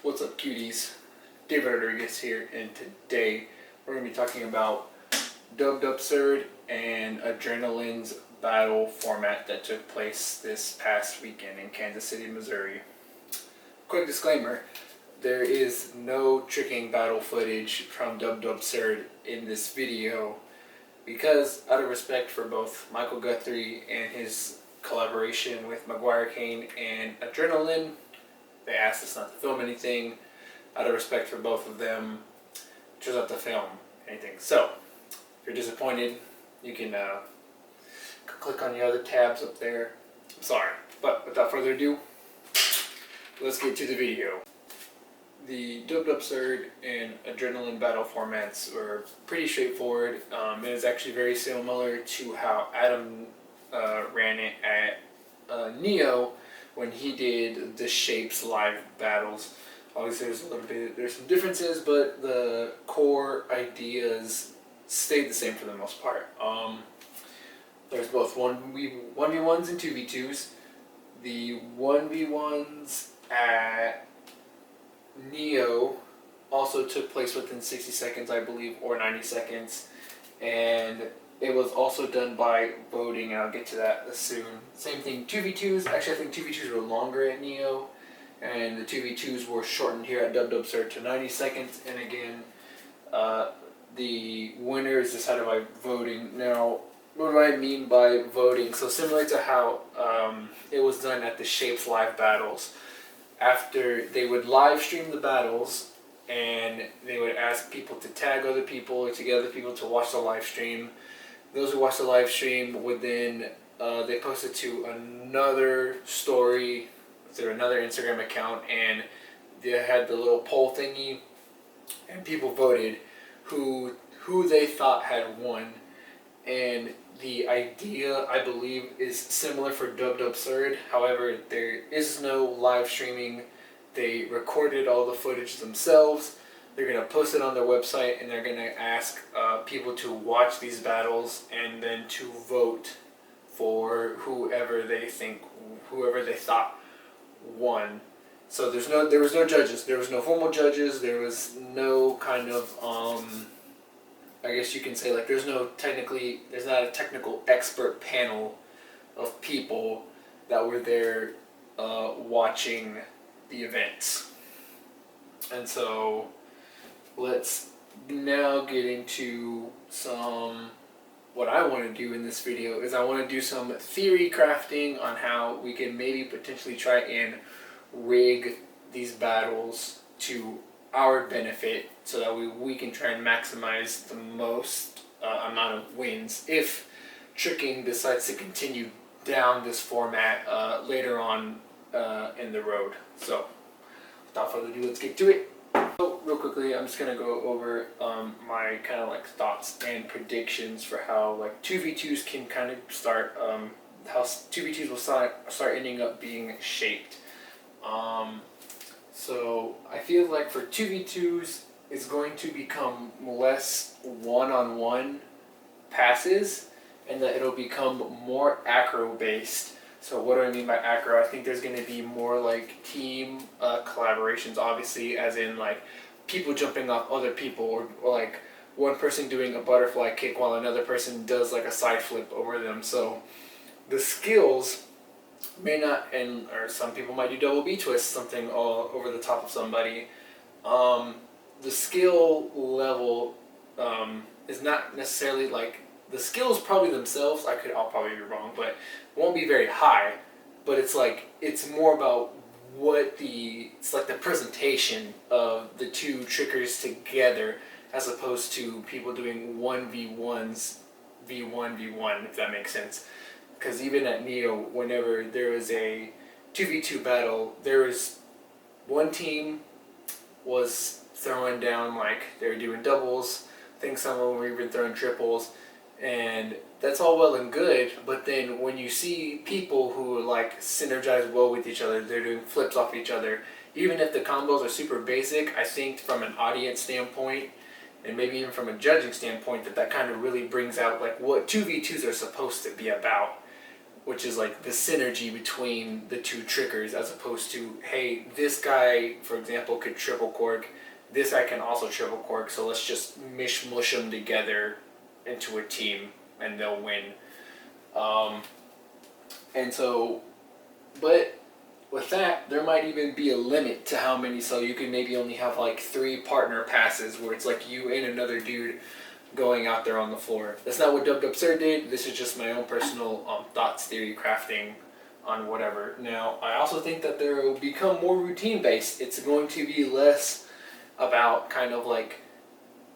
What's up, cuties? David Rodriguez here, and today we're going to be talking about Dubdubsurd and Adrenaline's battle format that took place this past weekend in Kansas City, Missouri. Quick disclaimer, there is no tricking battle footage from Dubdubsurd in this video because, out of respect for both Michael Guthrie and his collaboration with McGuire Kane and Adrenaline, they asked us not to film anything. Out of respect for both of them, chose not to film anything. So, if you're disappointed, you can click on the other tabs up there. I'm sorry. But without further ado, let's get to the video. The Dubdubsurd and Adrenaline battle formats were pretty straightforward. It is actually very similar to how Adam ran it at Neo when he did the Shapes live battles. Obviously there's some differences, but the core ideas stayed the same for the most part. There's both 1v1s and 2v2s. The 1v1s at Neo also took place within 60 seconds, I believe, or 90 seconds. And it was also done by voting, and I'll get to that soon. Same thing, 2v2s. Actually, I think 2v2s were longer at Neo, and the 2v2s were shortened here at Dubdubsurd to 90 seconds. And again, the winner is decided by voting. Now, what do I mean by voting? So similar to how it was done at the Shapes live battles, after they would live stream the battles, and they would ask people to tag other people or to get other people to watch the live stream. Those who watched the live stream would then, they posted to another story through another Instagram account, and they had the little poll thingy, and people voted who they thought had won. And the idea, I believe, is similar for Dubdubsurd. However, there is no live streaming. They recorded all the footage themselves. They're going to post it on their website, and they're going to ask people to watch these battles and then to vote for whoever they thought won. So there was no judges. There was no formal judges. There was no kind of I guess you can say, like, there's not a technical expert panel of people that were there watching the events. And so let's now get into what I want to do in this video is I want to do some theory crafting on how we can maybe potentially try and rig these battles to our benefit so that we can try and maximize the most amount of wins if tricking decides to continue down this format later on in the road. So without further ado, let's get to it. So real quickly, I'm just going to go over my kind of like thoughts and predictions for how like 2v2s can kind of start, how 2v2s will start ending up being shaped. So I feel like for 2v2s, it's going to become less one-on-one passes, and that it'll become more acro-based. So what do I mean by acro? I think there's going to be more like team collaborations, obviously, as in like people jumping off other people, or like one person doing a butterfly kick while another person does like a side flip over them. So the skills may not, or some people might do double B twist, something all over the top of somebody. The skill level is not necessarily like, the skills probably themselves, I'll probably be wrong, but won't be very high. But it's like, it's more about it's like the presentation of the two trickers together, as opposed to people doing 1v1s, v1v1, if that makes sense. Because even at Neo, whenever there was a 2v2 battle, there was one team was throwing down, like, they were doing doubles. I think some of them were even throwing triples. And that's all well and good, but then when you see people who like synergize well with each other, they're doing flips off each other. Even if the combos are super basic, I think from an audience standpoint, and maybe even from a judging standpoint, that kind of really brings out like what 2v2s are supposed to be about. which is like the synergy between the two triggers, as opposed to, hey, this guy, for example, could triple cork, this guy can also triple cork, so let's just mush them together into a team and they'll win. And so, but with that, there might even be a limit to how many, so you can maybe only have like 3 partner passes where it's like you and another dude going out there on the floor. That's not what Dubdubsurd did. This is just my own personal thoughts, theory, crafting on whatever. Now, I also think that there will become more routine based. It's going to be less about kind of like,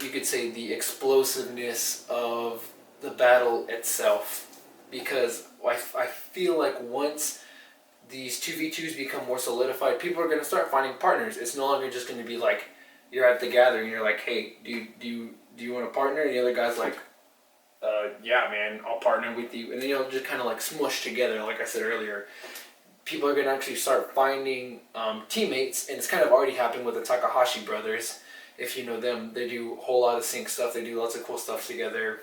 you could say, the explosiveness of the battle itself. Because I feel like once these 2v2s become more solidified, people are going to start finding partners. It's no longer just going to be like, you're at the gathering, you're like, hey, do you want a partner? And the other guy's like, yeah, man, I'll partner with you. And then you'll just kind of like smush together, like I said earlier. People are going to actually start finding teammates, and it's kind of already happened with the Takahashi brothers. If you know them, they do a whole lot of sync stuff. They do lots of cool stuff together.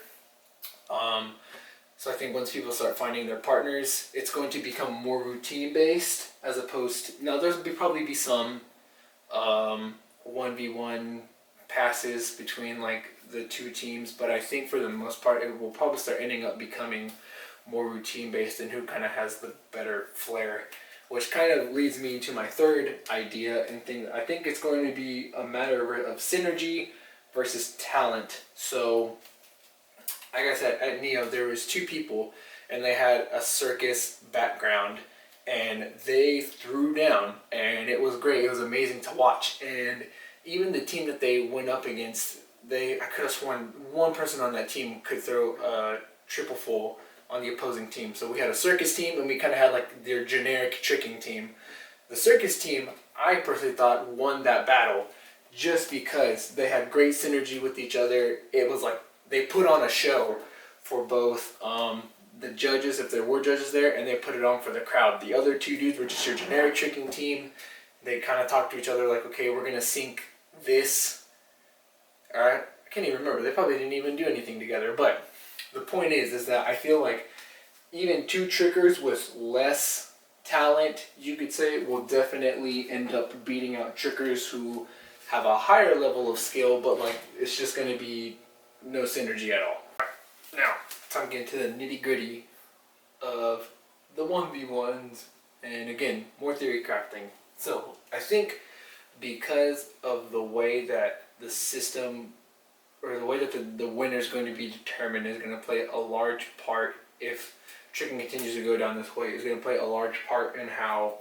So I think once people start finding their partners, it's going to become more routine based, as opposed to, now there's probably be some 1v1 passes between like the two teams, but I think for the most part it will probably start ending up becoming more routine based and who kind of has the better flair, which kind of leads me to my third idea and thing. I think it's going to be a matter of synergy versus talent. So like I said, at Neo there was 2 people and they had a circus background and they threw down and it was great. It was amazing to watch. And even the team that they went up against, I could have sworn one person on that team could throw a triple full on the opposing team. So we had a circus team and we kind of had like their generic tricking team. The circus team, I personally thought, won that battle just because they had great synergy with each other. It was like they put on a show for both the judges, if there were judges there, and they put it on for the crowd. The other 2 dudes were just your generic tricking team. They kind of talked to each other like, okay, we're going to sync this. Alright, I can't even remember. They probably didn't even do anything together. But the point is that I feel like even 2 trickers with less talent, you could say, will definitely end up beating out trickers who have a higher level of skill, but like it's just going to be no synergy at all. Now, time to get into the nitty gritty of the 1v1s, and again, more theory crafting. So, I think because of the way that the system, or the way that the winner is going to be determined, is going to play a large part, if tricking continues to go down this way, is going to play a large part in how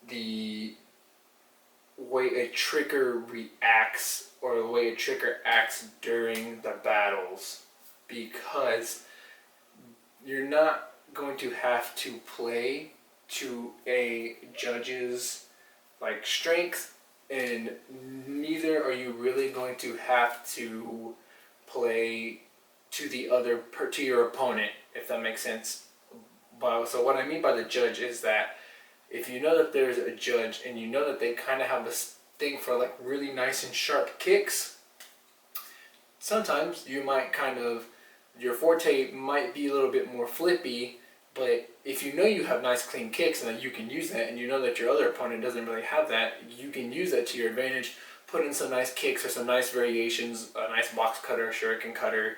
the way a tricker reacts, or the way a tricker acts during the battles, because you're not going to have to play to a judge's like strength, and neither are you really going to have to play to the other to your opponent, if that makes sense. But so what I mean by the judge is that if you know that there's a judge and you know that they kind of have this thing for like really nice and sharp kicks, sometimes you might kind of, your forte might be a little bit more flippy, but if you know you have nice clean kicks and that you can use that, and you know that your other opponent doesn't really have that, you can use that to your advantage, put in some nice kicks or some nice variations, a nice box cutter, shuriken cutter,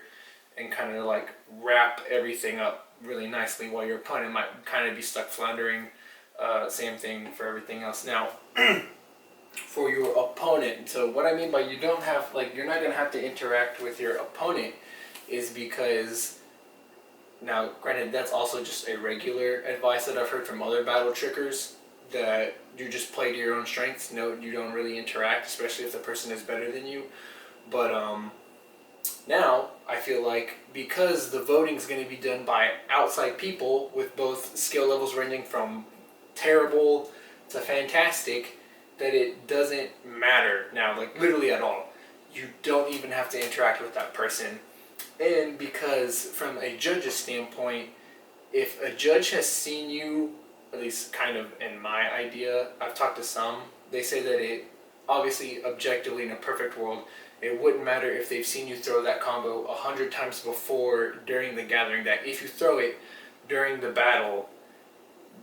and kind of like wrap everything up really nicely while your opponent might kind of be stuck floundering. Same thing for everything else. Now, for your opponent, so what I mean by you don't have, like, you're not going to have to interact with your opponent is because, now granted that's also just a regular advice that I've heard from other battle trickers, that you just play to your own strengths. No, you don't really interact, especially if the person is better than you. But now I feel like because the voting is going to be done by outside people with both skill levels ranging from terrible to fantastic, that it doesn't matter now, like literally at all. You don't even have to interact with that person. And because from a judge's standpoint, if a judge has seen you, at least kind of in my idea, I've talked to some, they say that it, obviously objectively in a perfect world, it wouldn't matter if they've seen you throw that combo 100 times before during the gathering, that if you throw it, during the battle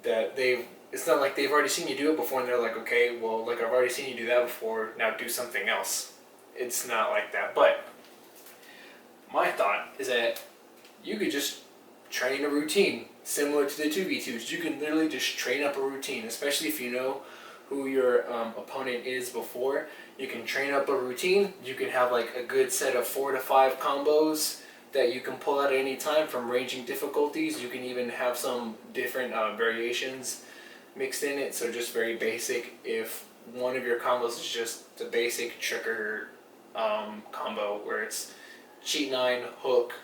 that it's not like they've already seen you do it before and they're like, okay, well, like I've already seen you do that before, now do something else. It's not like that. But my thought is that you could just train a routine similar to the 2v2s. You can literally just train up a routine, especially if you know who your opponent is before. You can train up a routine. You can have like a good set of 4 to 5 combos that you can pull out at any time from ranging difficulties. You can even have some different variations mixed in it. So just very basic. If one of your combos is just the basic trigger combo where it's cheat 9, hook,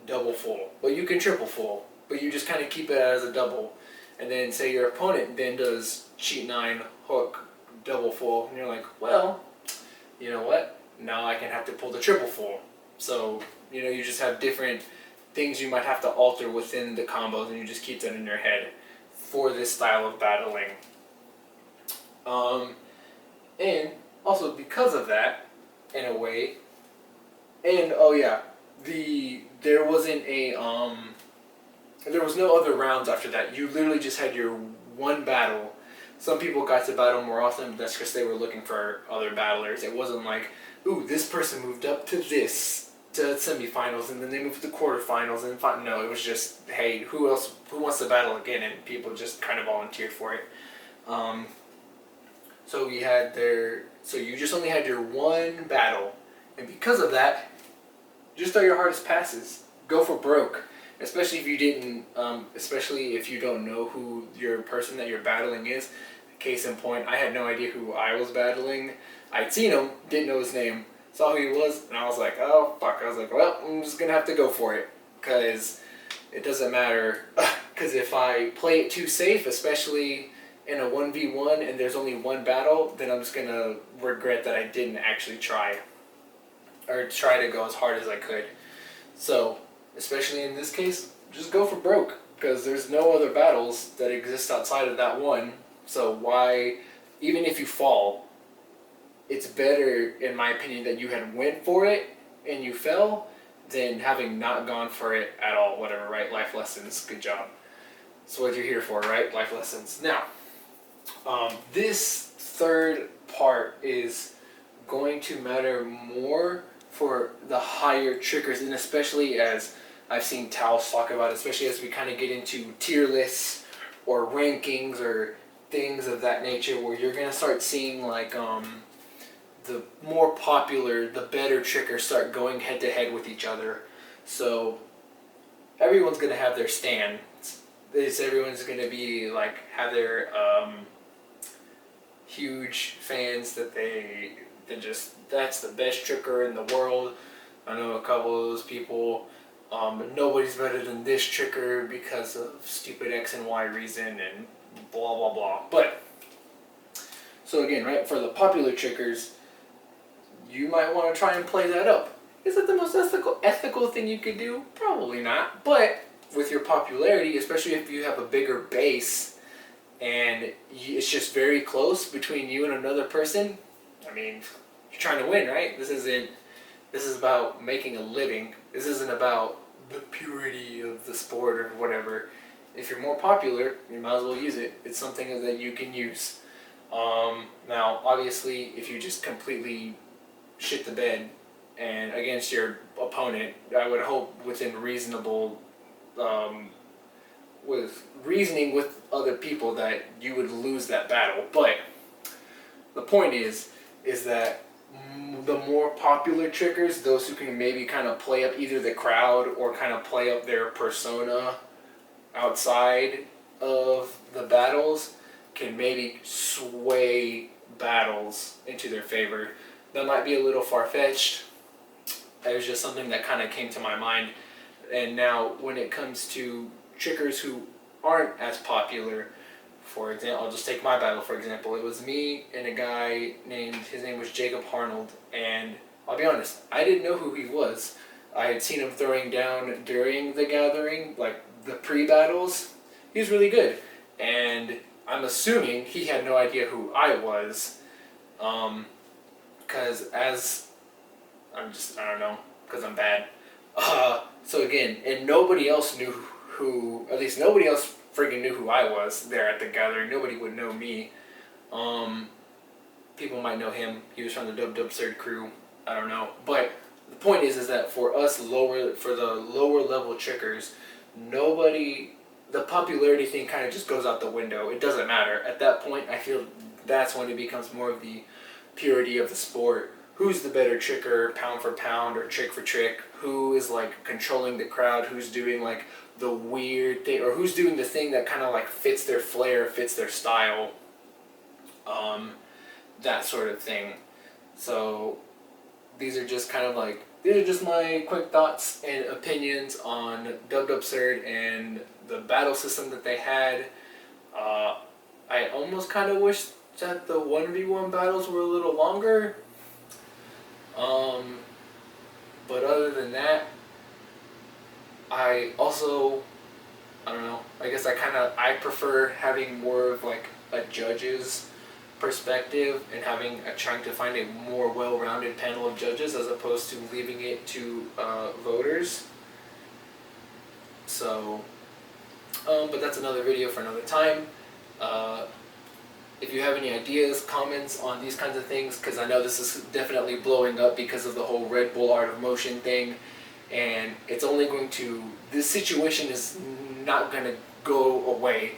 double full. But you can triple full. But you just kind of keep it as a double. And then say your opponent then does cheat 9, hook, double full. And you're like, well, you know what? Now I can have to pull the triple full. So, you know, you just have different things you might have to alter within the combos, and you just keep that in your head for this style of battling. And also because of that, in a way, and oh yeah, there wasn't a there was no other rounds after that. You literally just had your one battle. Some people got to battle more often, but that's because they were looking for other battlers. It wasn't like, ooh, this person moved up to semifinals, and then they moved to quarterfinals, and no, it was just, hey, who wants to battle again? And people just kind of volunteered for it. So you just only had your one battle, and because of that, just throw your hardest passes. Go for broke. Especially if you didn't, especially if you don't know who your person that you're battling is. Case in point, I had no idea who I was battling. I'd seen him, didn't know his name, saw who he was, and I was like, oh fuck. I was like, well, I'm just gonna have to go for it, because it doesn't matter. Because if I play it too safe, especially in a 1v1 and there's only one battle, then I'm just gonna regret that I didn't actually try, or try to go as hard as I could. So, especially in this case, just go for broke, because there's no other battles that exist outside of that one. So why, even if you fall, it's better, in my opinion, that you had went for it and you fell than having not gone for it at all. Whatever, right? Life lessons. Good job. That's what you're here for, right? Life lessons. Now, this third part is going to matter more for the higher triggers, and especially as I've seen Taos talk about, especially as we kind of get into tier lists or rankings or things of that nature, where you're going to start seeing like the more popular, the better triggers start going head to head with each other. So everyone's going to have their stand. Everyone's going to be like, have their huge fans that that's the best trigger in the world. I know a couple of those people. Nobody's better than this trigger because of stupid X and Y reason and blah blah blah. But so again, right, for the popular triggers, you might want to try and play that up. Is it the most ethical thing you could do? Probably not. But with your popularity, especially if you have a bigger base and it's just very close between you and another person, I mean, you're trying to win, right? This is about making a living. This isn't about the purity of the sport or whatever. If you're more popular, you might as well use it. It's something that you can use. Now, obviously, if you just completely shit the bed and against your opponent, I would hope within reasonable, with reasoning with other people, that you would lose that battle. But the point is that the more popular triggers, those who can maybe kind of play up either the crowd or kind of play up their persona outside of the battles, can maybe sway battles into their favor. That might be a little far-fetched. It was just something that kind of came to my mind. And now when it comes to triggers who aren't as popular, for example, I'll just take my battle for example. It was me and a guy his name was Jacob Harnold, and I'll be honest, I didn't know who he was. I had seen him throwing down during the gathering, like the pre-battles. He was really good, and I'm assuming he had no idea who I was, because I don't know, because I'm bad. So again, and nobody else knew who, at least nobody else freaking knew who I was there at the gathering. Nobody would know me. People might know him. He was from the Dubdubsurd crew. I don't know. But the point is that for us for the lower level trickers, the popularity thing kind of just goes out the window. It doesn't matter. At that point, I feel that's when it becomes more of the purity of the sport. Who's the better tricker, pound for pound or trick for trick? Who is like controlling the crowd? Who's doing like the weird thing, or who's doing the thing that kind of like fits their flair, fits their style, that sort of thing. So these are just my quick thoughts and opinions on Dubdubsurd and the battle system that they had. I almost kind of wish that the 1v1 battles were a little longer. But other than that, I don't know, I guess I prefer having more of like a judge's perspective and trying to find a more well-rounded panel of judges as opposed to leaving it to voters. So, but that's another video for another time. If you have any ideas, comments on these kinds of things, because I know this is definitely blowing up because of the whole Red Bull Art of Motion thing, and this situation is not going to go away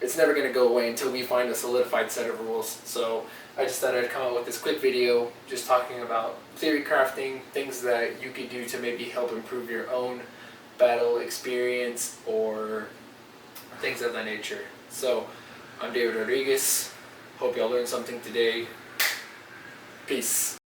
it's never going to go away until we find a solidified set of rules. So I just thought I'd come out with this quick video just talking about theory crafting, things that you could do to maybe help improve your own battle experience or things of that nature. So I'm David Rodriguez. Hope y'all learned something today. Peace.